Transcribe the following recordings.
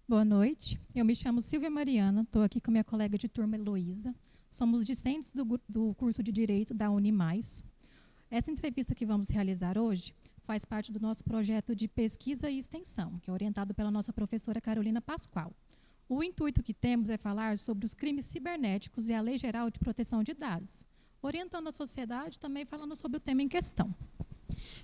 Boa noite, eu me chamo Silvia Mariana, estou aqui com minha colega de turma Heloísa. Somos discentes do curso de Direito da Unimais. Essa entrevista que vamos realizar hoje faz parte do nosso projeto de pesquisa e extensão, que é orientado pela nossa professora Carolina Pascoal. O intuito que temos é falar sobre os crimes cibernéticos e a Lei Geral de Proteção de Dados, orientando a sociedade também falando sobre o tema em questão.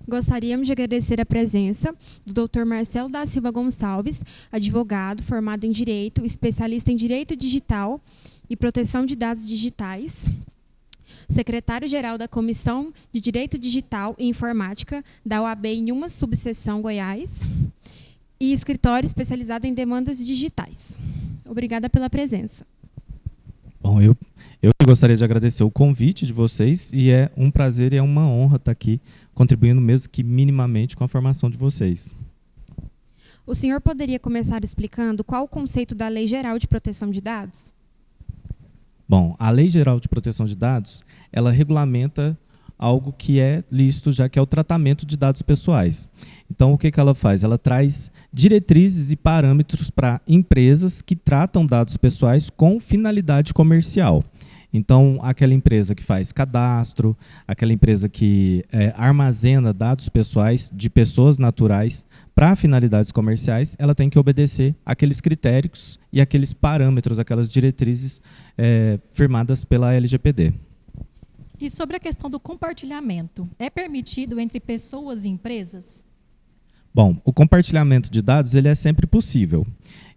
Gostaríamos de agradecer a presença do Dr. Marcelo da Silva Gonçalves, advogado formado em Direito, especialista em Direito Digital e Proteção de Dados Digitais, secretário-geral da Comissão de Direito Digital e Informática da OAB em uma subseção Goiás e escritório especializado em demandas digitais. Obrigada pela presença. Bom, eu gostaria de agradecer o convite de vocês e é um prazer e é uma honra estar aqui contribuindo mesmo que minimamente com a formação de vocês. O senhor poderia começar explicando qual o conceito da Lei Geral de Proteção de Dados? Bom, a Lei Geral de Proteção de Dados, ela regulamenta algo que é lícito, já que é o tratamento de dados pessoais. Então, o que ela faz? Ela traz diretrizes e parâmetros para empresas que tratam dados pessoais com finalidade comercial. Então, aquela empresa que faz cadastro, aquela empresa que armazena dados pessoais de pessoas naturais para finalidades comerciais, ela tem que obedecer aqueles critérios e aqueles parâmetros, aquelas diretrizes firmadas pela LGPD. E sobre a questão do compartilhamento, é permitido entre pessoas e empresas? Bom, o compartilhamento de dados ele é sempre possível.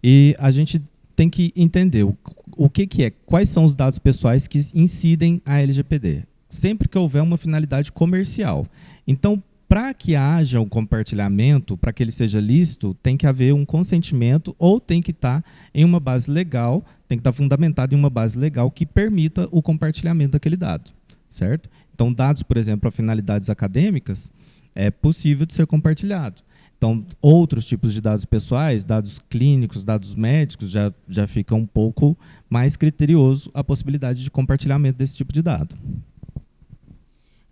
E a gente tem que entender o que é, quais são os dados pessoais que incidem a LGPD. Sempre que houver uma finalidade comercial. Então, para que haja um compartilhamento, para que ele seja lícito, tem que haver um consentimento ou tem que estar em uma base legal, tem que estar fundamentado em uma base legal que permita o compartilhamento daquele dado. Certo? Então, dados, por exemplo, para finalidades acadêmicas, é possível de ser compartilhado. Então, outros tipos de dados pessoais, dados clínicos, dados médicos, já fica um pouco mais criterioso a possibilidade de compartilhamento desse tipo de dado.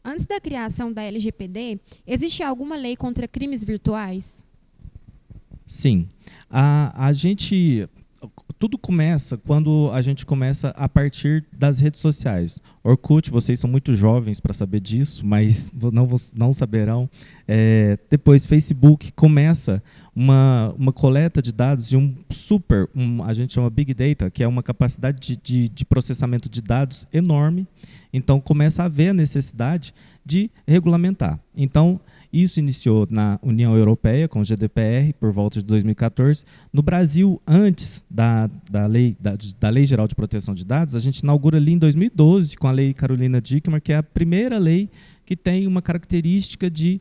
Antes da criação da LGPD, existe alguma lei contra crimes virtuais? Sim. A gente... Tudo começa quando a gente começa a partir das redes sociais. Orkut, vocês são muito jovens para saber disso, mas não saberão. Depois, Facebook começa uma coleta de dados e a gente chama Big Data, que é uma capacidade de processamento de dados enorme. Então, começa a haver a necessidade de regulamentar. Então, isso iniciou na União Europeia, com o GDPR, por volta de 2014. No Brasil, antes da Lei Geral de Proteção de Dados, a gente inaugura ali em 2012, com a Lei Carolina Dickmann, que é a primeira lei que tem uma característica de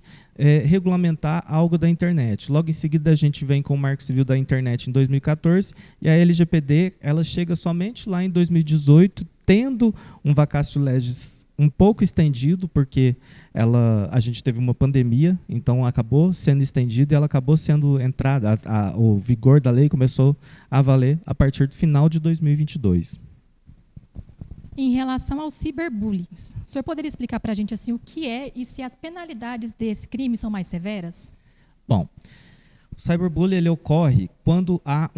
regulamentar algo da internet. Logo em seguida, a gente vem com o Marco Civil da Internet em 2014, e a LGPD ela chega somente lá em 2018, tendo um vacatio legis um pouco estendido, porque a gente teve uma pandemia, então acabou sendo estendido e ela acabou sendo entrada, o vigor da lei começou a valer a partir do final de 2022. Em relação ao ciberbullying, o senhor poderia explicar para a gente assim, o que é e se as penalidades desse crime são mais severas? Bom, o cyberbullying ele ocorre quando há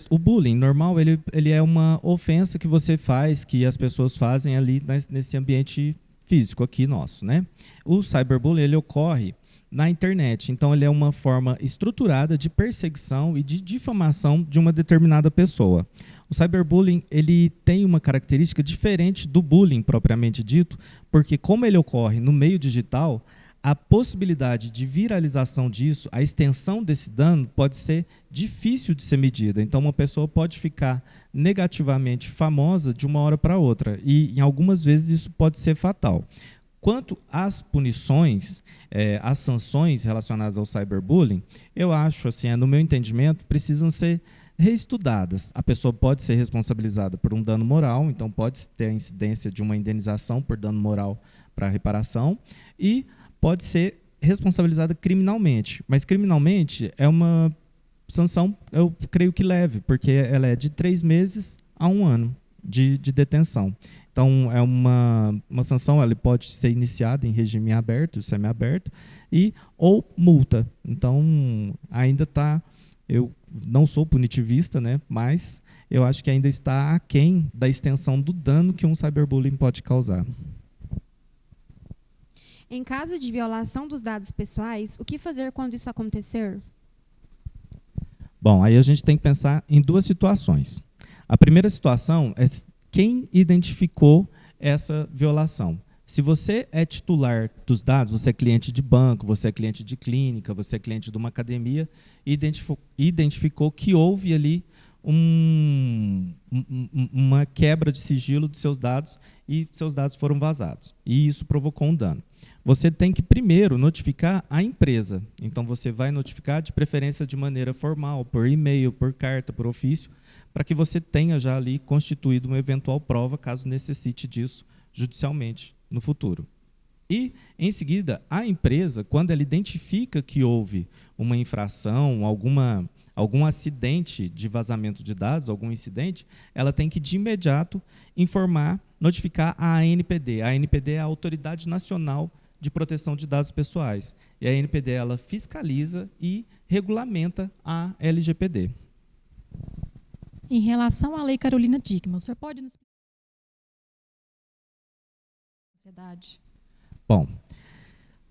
o bullying normal ele é uma ofensa que você faz, que as pessoas fazem ali nesse ambiente físico aqui nosso, né? O cyberbullying ele ocorre na internet, então ele é uma forma estruturada de perseguição e de difamação de uma determinada pessoa. O cyberbullying ele tem uma característica diferente do bullying propriamente dito, porque como ele ocorre no meio digital, a possibilidade de viralização disso, a extensão desse dano pode ser difícil de ser medida. Então, uma pessoa pode ficar negativamente famosa de uma hora para outra e, em algumas vezes, isso pode ser fatal. Quanto às punições, às sanções relacionadas ao cyberbullying, eu acho, assim, no meu entendimento, precisam ser reestudadas. A pessoa pode ser responsabilizada por um dano moral, então pode ter a incidência de uma indenização por dano moral para reparação e pode ser responsabilizada criminalmente. Mas criminalmente é uma sanção, eu creio que leve, porque ela é de 3 meses a 1 ano de detenção. Então, é uma sanção, ela pode ser iniciada em regime aberto, semiaberto, ou multa. Então, ainda está, eu não sou punitivista, né, mas eu acho que ainda está aquém da extensão do dano que um cyberbullying pode causar. Em caso de violação dos dados pessoais, o que fazer quando isso acontecer? Bom, aí a gente tem que pensar em duas situações. A primeira situação é quem identificou essa violação. Se você é titular dos dados, você é cliente de banco, você é cliente de clínica, você é cliente de uma academia, identificou que houve ali uma quebra de sigilo dos seus dados e seus dados foram vazados. E isso provocou um dano. Você tem que primeiro notificar a empresa. Então, você vai notificar de preferência de maneira formal, por e-mail, por carta, por ofício, para que você tenha já ali constituído uma eventual prova, caso necessite disso judicialmente no futuro. E, em seguida, a empresa, quando ela identifica que houve uma infração, algum acidente de vazamento de dados, algum incidente, ela tem que, de imediato, notificar a ANPD. A ANPD é a Autoridade Nacional de Proteção de Dados Pessoais. E a ANPD ela fiscaliza e regulamenta a LGPD. Em relação à Lei Carolina Dickmann, o senhor pode nos explicar? Sociedade. Bom,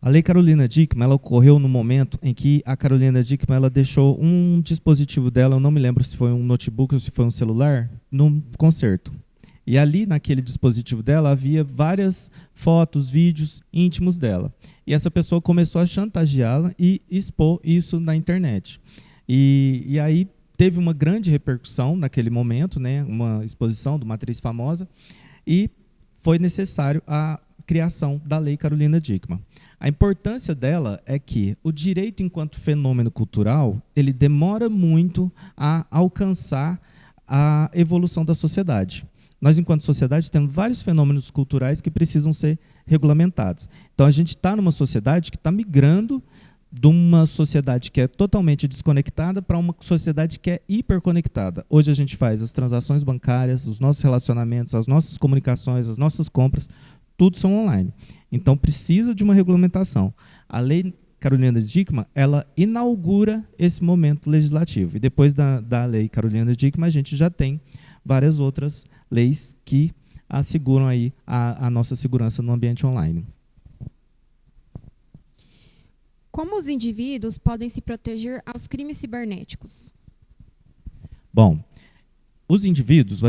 a Lei Carolina Dickmann ela ocorreu no momento em que a Carolina Dickmann ela deixou um dispositivo dela, eu não me lembro se foi um notebook ou se foi um celular, num concerto. E ali, naquele dispositivo dela, havia várias fotos, vídeos íntimos dela. E essa pessoa começou a chantageá-la e expor isso na internet. E aí teve uma grande repercussão naquele momento, né, uma exposição de uma atriz famosa, e foi necessário a criação da Lei Carolina Dickmann. A importância dela é que o direito enquanto fenômeno cultural, ele demora muito a alcançar a evolução da sociedade. Nós, enquanto sociedade, temos vários fenômenos culturais que precisam ser regulamentados. Então, a gente está numa sociedade que está migrando de uma sociedade que é totalmente desconectada para uma sociedade que é hiperconectada. Hoje a gente faz as transações bancárias, os nossos relacionamentos, as nossas comunicações, as nossas compras, tudo são online. Então, precisa de uma regulamentação. A Lei Carolina Dickmann, ela inaugura esse momento legislativo. E depois da Lei Carolina Dickmann, a gente já tem várias outras leis que asseguram aí a nossa segurança no ambiente online. Como os indivíduos podem se proteger aos crimes cibernéticos? Bom, os indivíduos,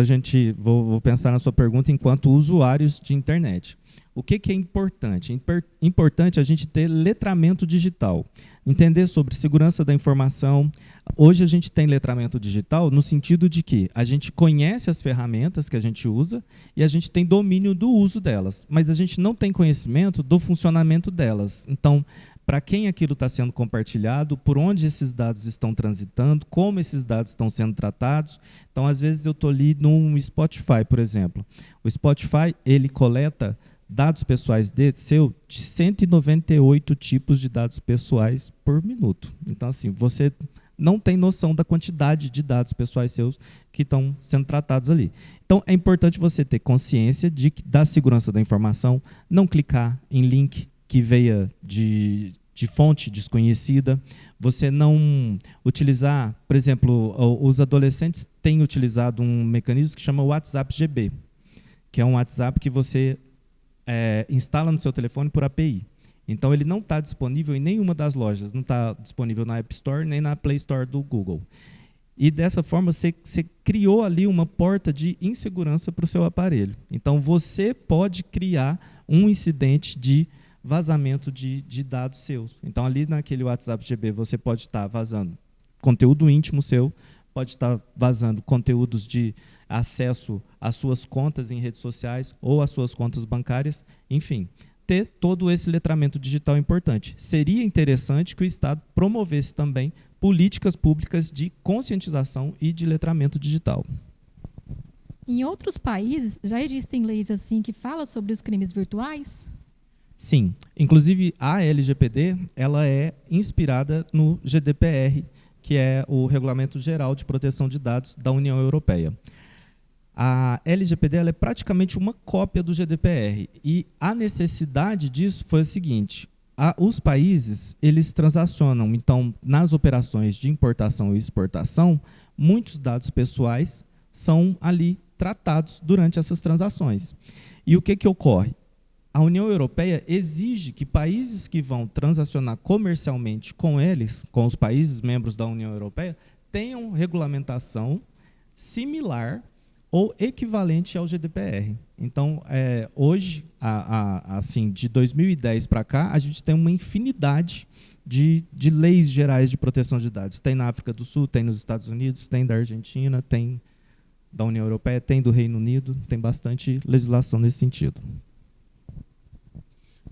vou pensar na sua pergunta enquanto usuários de internet. O que é importante? Importante a gente ter letramento digital, entender sobre segurança da informação. Hoje a gente tem letramento digital no sentido de que a gente conhece as ferramentas que a gente usa e a gente tem domínio do uso delas, mas a gente não tem conhecimento do funcionamento delas. Então, para quem aquilo está sendo compartilhado, por onde esses dados estão transitando, como esses dados estão sendo tratados. Então, às vezes eu estou ali no Spotify, por exemplo. O Spotify, ele coleta dados pessoais de 198 tipos de dados pessoais por minuto. Então, assim, você não tem noção da quantidade de dados pessoais seus que estão sendo tratados ali. Então, é importante você ter consciência da segurança da informação, não clicar em link que veio de fonte desconhecida, você não utilizar, por exemplo, os adolescentes têm utilizado um mecanismo que chama WhatsApp GB, que é um WhatsApp que você instala no seu telefone por API. Então, ele não está disponível em nenhuma das lojas, não está disponível na App Store nem na Play Store do Google. E dessa forma, você criou ali uma porta de insegurança para o seu aparelho. Então, você pode criar um incidente de vazamento de dados seus. Então, ali naquele WhatsApp GB, você pode estar vazando conteúdo íntimo seu, pode estar vazando conteúdos de acesso às suas contas em redes sociais ou às suas contas bancárias, enfim. Ter todo esse letramento digital é importante. Seria interessante que o Estado promovesse também políticas públicas de conscientização e de letramento digital. Em outros países, já existem leis assim que falam sobre os crimes virtuais? Sim. Inclusive, a LGPD ela é inspirada no GDPR, que é o Regulamento Geral de Proteção de Dados da União Europeia. A LGPD ela é praticamente uma cópia do GDPR. E a necessidade disso foi o seguinte: Os países, eles transacionam, então, nas operações de importação e exportação, muitos dados pessoais são ali tratados durante essas transações. E o que ocorre? A União Europeia exige que países que vão transacionar comercialmente com eles, com os países membros da União Europeia, tenham regulamentação similar ou equivalente ao GDPR. Então, hoje, assim, de 2010 para cá, a gente tem uma infinidade de leis gerais de proteção de dados. Tem na África do Sul, tem nos Estados Unidos, tem da Argentina, tem da União Europeia, tem do Reino Unido, tem bastante legislação nesse sentido.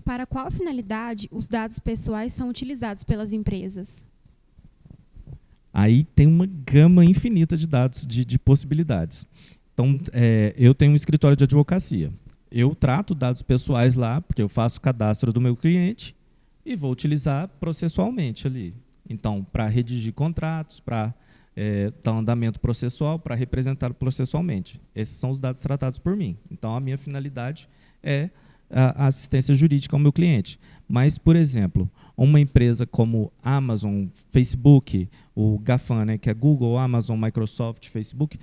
Para qual finalidade os dados pessoais são utilizados pelas empresas? Aí tem uma gama infinita de dados, de possibilidades. Então, eu tenho um escritório de advocacia. Eu trato dados pessoais lá, porque eu faço o cadastro do meu cliente e vou utilizar processualmente ali. Então, para redigir contratos, para dar um andamento processual, para representar processualmente. Esses são os dados tratados por mim. Então, a minha finalidade é a assistência jurídica ao meu cliente. Mas, por exemplo, uma empresa como Amazon, Facebook, o GAFAM, né, que é Google, Amazon, Microsoft, Facebook,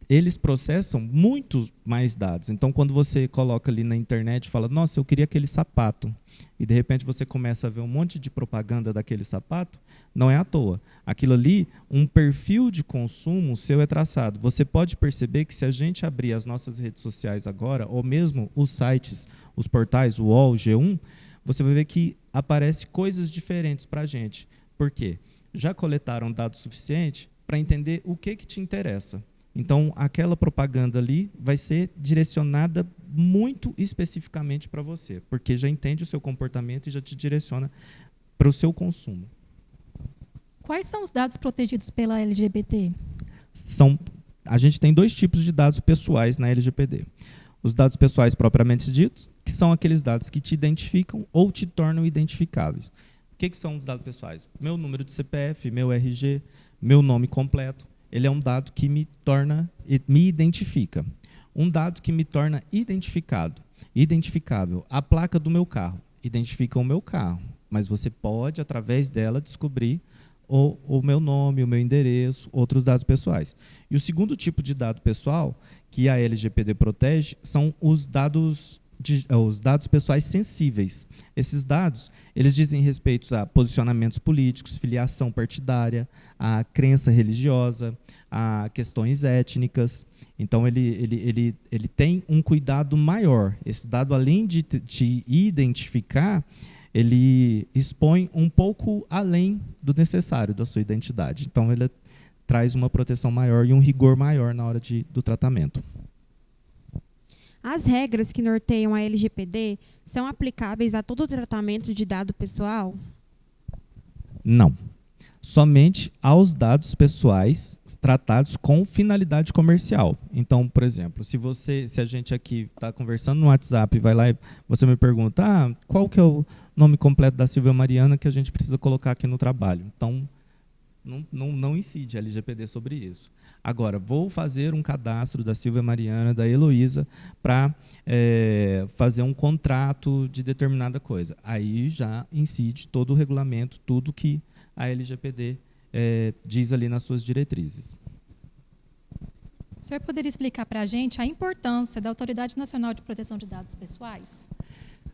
eles processam muitos mais dados. Então, quando você coloca ali na internet e fala, nossa, eu queria aquele sapato, e de repente você começa a ver um monte de propaganda daquele sapato, não é à toa. Aquilo ali, um perfil de consumo seu é traçado. Você pode perceber que se a gente abrir as nossas redes sociais agora, ou mesmo os sites, os portais, o UOL, G1, você vai ver que aparece coisas diferentes para a gente. Por quê? Já coletaram dados suficiente para entender o que te interessa. Então, aquela propaganda ali vai ser direcionada muito especificamente para você, porque já entende o seu comportamento e já te direciona para o seu consumo. Quais são os dados protegidos pela LGPD? A gente tem 2 tipos de dados pessoais na LGPD. Os dados pessoais propriamente ditos, que são aqueles dados que te identificam ou te tornam identificáveis. O que são os dados pessoais? Meu número de CPF, meu RG, meu nome completo. Ele é um dado que me identifica. Um dado que me torna identificável. A placa do meu carro identifica o meu carro, mas você pode, através dela, descobrir o meu nome, o meu endereço, outros dados pessoais. E o segundo tipo de dado pessoal que a LGPD protege são os dados pessoais sensíveis. Esses dados, eles dizem respeito a posicionamentos políticos, filiação partidária, a crença religiosa, a questões étnicas. Então, ele tem um cuidado maior. Esse dado, além de te identificar, ele expõe um pouco além do necessário da sua identidade. Então, ele traz uma proteção maior e um rigor maior na hora do tratamento. As regras que norteiam a LGPD são aplicáveis a todo o tratamento de dado pessoal? Não. Somente aos dados pessoais tratados com finalidade comercial. Então, por exemplo, se a gente aqui está conversando no WhatsApp e vai lá e você me pergunta qual que é o nome completo da Silvia Mariana que a gente precisa colocar aqui no trabalho. Então, não incide a LGPD sobre isso. Agora, vou fazer um cadastro da Silvia Mariana, da Heloísa, para fazer um contrato de determinada coisa. Aí já incide todo o regulamento, tudo que a LGPD diz ali nas suas diretrizes. O senhor poderia explicar para a gente a importância da Autoridade Nacional de Proteção de Dados Pessoais?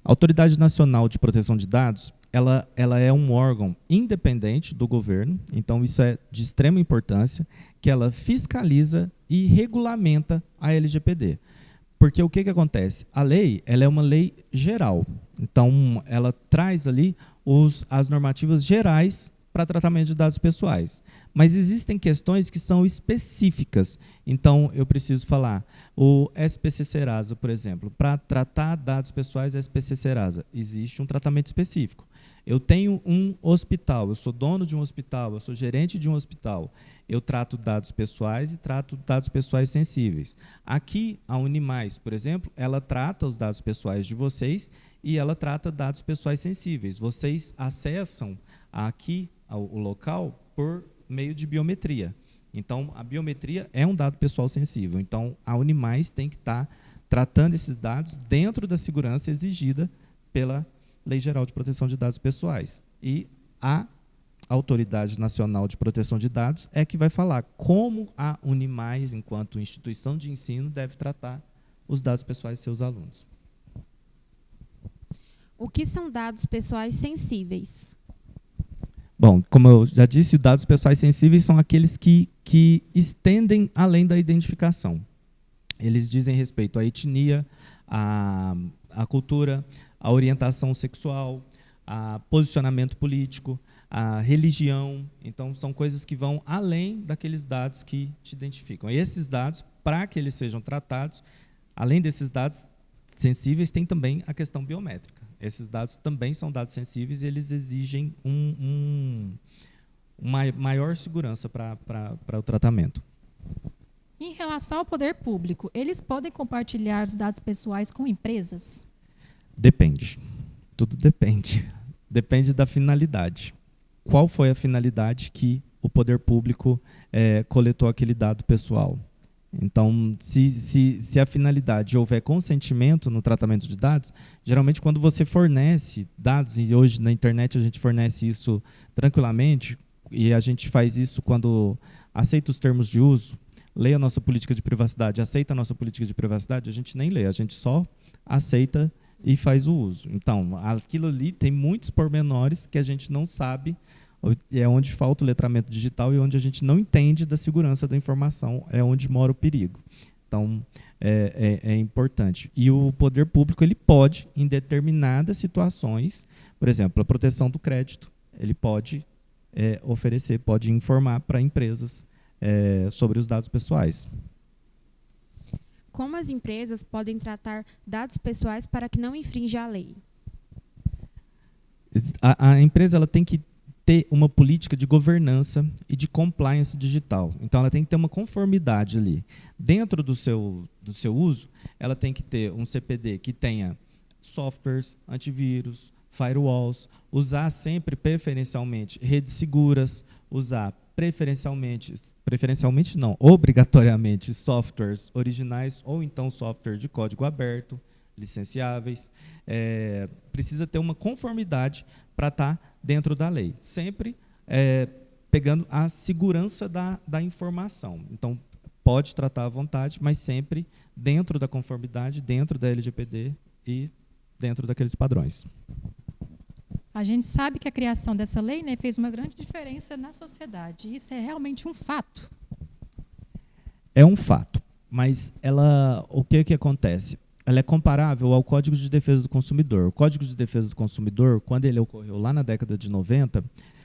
A Autoridade Nacional de Proteção de Dados, ela é um órgão independente do governo, então isso é de extrema importância, que ela fiscaliza e regulamenta a LGPD. Porque o que acontece? A lei, ela é uma lei geral, então ela traz ali as normativas gerais para tratamento de dados pessoais. Mas existem questões que são específicas. Então, eu preciso falar, o SPC Serasa, por exemplo, para tratar dados pessoais SPC Serasa, existe um tratamento específico. Eu tenho um hospital, eu sou dono de um hospital, eu sou gerente de um hospital, eu trato dados pessoais e trato dados pessoais sensíveis. Aqui, a Unimais, por exemplo, ela trata os dados pessoais de vocês e ela trata dados pessoais sensíveis. Vocês acessam aqui o local por meio de biometria. Então, a biometria é um dado pessoal sensível. Então, a Unimais tem que estar tratando esses dados dentro da segurança exigida pela Lei Geral de Proteção de Dados Pessoais. E a Autoridade Nacional de Proteção de Dados é que vai falar como a Unimais, enquanto instituição de ensino, deve tratar os dados pessoais de seus alunos. O que são dados pessoais sensíveis? Bom, como eu já disse, dados pessoais sensíveis são aqueles que estendem além da identificação. Eles dizem respeito à etnia, à cultura, à orientação sexual, a posicionamento político, a religião. Então, são coisas que vão além daqueles dados que te identificam. E esses dados, para que eles sejam tratados, além desses dados sensíveis, tem também a questão biométrica. Esses dados também são dados sensíveis e eles exigem uma maior segurança para o tratamento. Em relação ao poder público, eles podem compartilhar os dados pessoais com empresas? Depende. Tudo depende. Depende da finalidade. Qual foi a finalidade que o poder público coletou aquele dado pessoal? Então, se a finalidade houver consentimento no tratamento de dados, geralmente quando você fornece dados, e hoje na internet a gente fornece isso tranquilamente, e a gente faz isso quando aceita os termos de uso, lê a nossa política de privacidade, aceita a nossa política de privacidade, a gente nem lê, a gente só aceita e faz o uso. Então, aquilo ali tem muitos pormenores que a gente não sabe, é onde falta o letramento digital e onde a gente não entende da segurança da informação, é onde mora o perigo. Então, é importante. E o poder público ele pode, em determinadas situações, por exemplo, a proteção do crédito, ele pode oferecer, pode informar para empresas sobre os dados pessoais. Como as empresas podem tratar dados pessoais para que não infrinja a lei? A empresa ela tem que ter uma política de governança e de compliance digital. Então, ela tem que ter uma conformidade ali. Dentro do seu uso, ela tem que ter um CPD que tenha softwares, antivírus, firewalls, usar sempre, preferencialmente, redes seguras, usar preferencialmente não, obrigatoriamente, softwares originais ou então software de código aberto, licenciáveis. Precisa ter uma conformidade para estar dentro da lei, sempre pegando a segurança da informação. Então, pode tratar à vontade, mas sempre dentro da conformidade, dentro da LGPD e dentro daqueles padrões. A gente sabe que a criação dessa lei, né, fez uma grande diferença na sociedade. Isso é realmente um fato. É um fato, mas o que acontece? Ela é comparável ao Código de Defesa do Consumidor. O Código de Defesa do Consumidor, quando ele ocorreu lá na década de 90,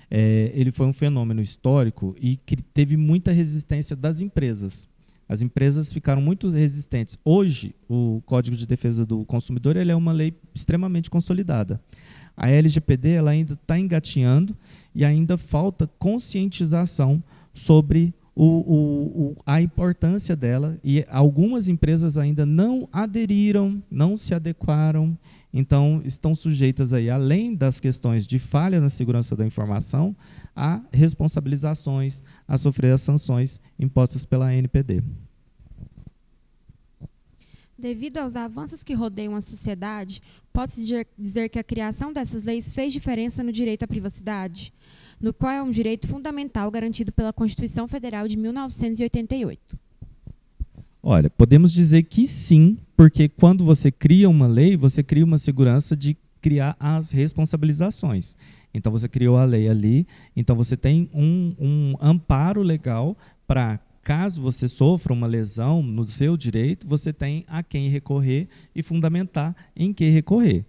ele foi um fenômeno histórico e que teve muita resistência das empresas. As empresas ficaram muito resistentes. Hoje, o Código de Defesa do Consumidor ele é uma lei extremamente consolidada. A LGPD ela ainda está engatinhando e ainda falta conscientização sobre a importância dela, e algumas empresas ainda não aderiram, não se adequaram, então estão sujeitas aí, além das questões de falha na segurança da informação, a responsabilizações, a sofrer as sanções impostas pela ANPD. Devido aos avanços que rodeiam a sociedade, pode-se dizer que a criação dessas leis fez diferença no direito à privacidade, no qual é um direito fundamental garantido pela Constituição Federal de 1988. Olha, podemos dizer que sim, porque quando você cria uma lei, você cria uma segurança de criar as responsabilizações. Então, você criou a lei ali, então você tem um amparo legal para, caso você sofra uma lesão no seu direito, você tem a quem recorrer e fundamentar em que recorrer.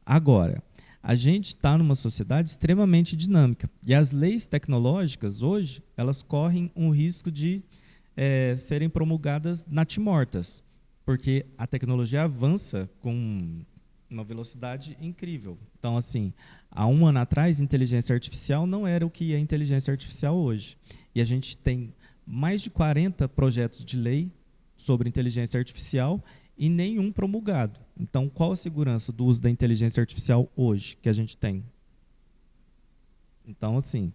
Agora, a gente está numa sociedade extremamente dinâmica e as leis tecnológicas hoje, elas correm um risco de serem promulgadas natimortas, porque a tecnologia avança com uma velocidade incrível. Então, assim, há um ano atrás, inteligência artificial não era o que é inteligência artificial hoje. E a gente tem mais de 40 projetos de lei sobre inteligência artificial e nenhum promulgado. Então, qual a segurança do uso da inteligência artificial hoje que a gente tem? Então, assim,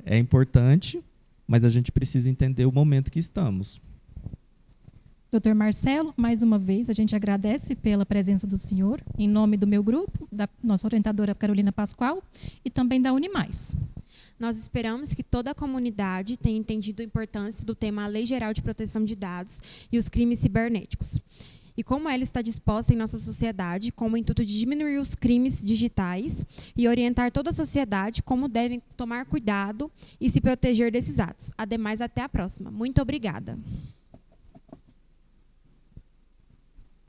é importante, mas a gente precisa entender o momento que estamos. Doutor Marcelo, mais uma vez, a gente agradece pela presença do senhor, em nome do meu grupo, da nossa orientadora Carolina Pascoal e também da Unimais. Nós esperamos que toda a comunidade tenha entendido a importância do tema Lei Geral de Proteção de Dados e os crimes cibernéticos, e como ela está disposta em nossa sociedade com o intuito de diminuir os crimes digitais e orientar toda a sociedade como devem tomar cuidado e se proteger desses atos. Ademais, até a próxima. Muito obrigada.